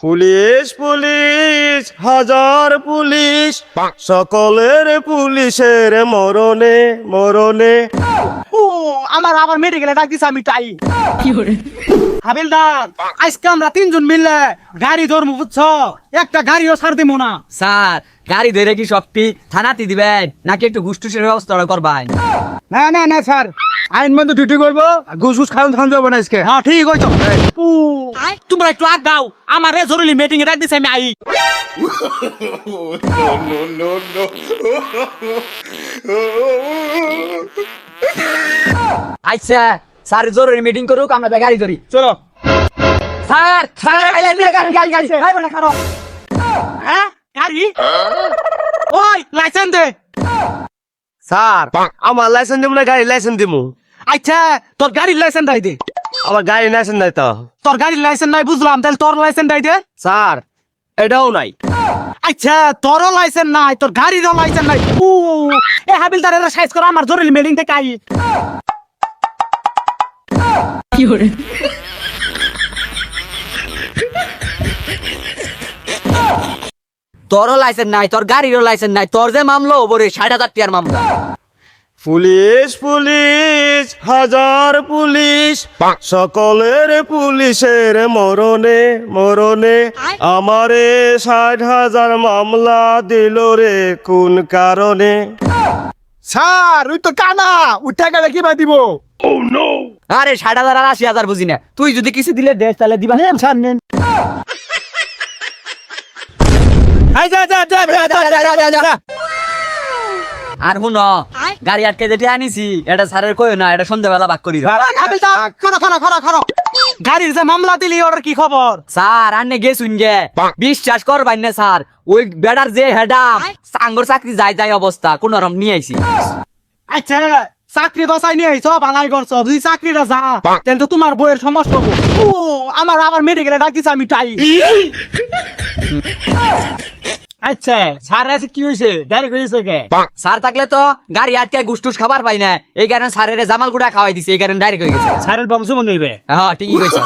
Police police হাজার police, সকলের পুলিশের মরণে মরণে। ও আমার আবার মেডিকেলে ডাক দিছে আমি তাই হাবিলদার আজকে আমরা তিনজন মিললে গাড়ি ধরবো বুঝছো, একটা গাড়িও ছাড় দিব না। স্যার গাড়ি ধরে কি সবটি থানাতে দিবেন নাকি একটু ঘুষটুসের ব্যবস্থা করবেন? না না না স্যার, আইন বন্ধ ডিউটি করবো, ঘুষ ঘুষ খাওয়ান থান যাবো না আজকে। হ্যাঁ ঠিক হইতো। তোমরা একটু আগ দাও, আমার জরুরি মিটিং এ ডাক দিছে আমি আই। আচ্ছা স্যার জরুরি মিটিং করুক, আমরা গাড়ি ধরি। চলো স্যার স্যার গাড়ি গাড়ি হ্যাঁ গাড়ি ওই লাইসেন্স দে। স্যার আমার লাইসেন্স দিব না, গাড়ির লাইসেন্স দিব। আচ্ছা তোর গাড়ির লাইসেন্স দাই দে। আমার গাড়ির লাইসেন্স নাই তো। তোর গাড়ির লাইসেন্স নাই বুঝলাম, তাহলে তোর লাইসেন্স দাই দে। স্যার এটাও নাই। আচ্ছা তোরও লাইসেন্স নাই, তোর গাড়িরও লাইসেন্স নাই। ও এ হাবিলদার এরা সাইজ করো, আমার জরুরি মিটিং থেকে আই। তোরও লাইসেন্স নাই, তোর গাড়িরও লাইসেন্স নাই, তোর যে মামলা ওপরে 60,000 টাকার মামলা। পুলিশ পুলিশ হাজার পুলিশ, সকলের পুলিশের মরণে মরণে। আমারে 60,000 মামলা দিল রে কোন কারণে? স্যার ওই তো কানা, ওই টাকাটা কি ভাই দিব? আরে 60,000 আর 80,000 বুঝি না, তুই যদি কিছু দিলে দেশ তাহলে দিবা। নেন স্যার নেন। এই যা যা যা। আর শুন, গাড়ি আটকে যেটা আনিছি এটা স্যারের কই না, এটা সন্ধ্যাবেলা ভাগ করি। গাড়ির যে মামলা দিলি ওর কি খবর? স্যার আনে গেছুন গে, বিশ্বাস করবেন না স্যার, ওই বেড়ার যে হেডাম সাঙ্গর চাকরি যাই যাই অবস্থা কোন রকম নিয়ে আইছি। আচ্ছা চাকরি বাসাই নিয়ে আইছো, বালাই করছো, যদি চাকরিটা যা তাহলে তো তোমার বইয়ের সমস্যা হবে। ও আমার আবার মেডিকেলে ডাক দিছে আমি তাই। আচ্ছা স্যার আছে কি হয়েছে, গাড়ি হয়েছে কে? স্যার থাকলে তো গাড়ি আটকে গুসটুস খাবার পাই না, এই কারণে স্যারের জামাল গুড়া খাওয়াই দিছে, এই কারণে ডাইরেক্ট হয়ে গেছে। স্যারের বংশ মনে হইবে। হ্যাঁ ঠিকই কইছ।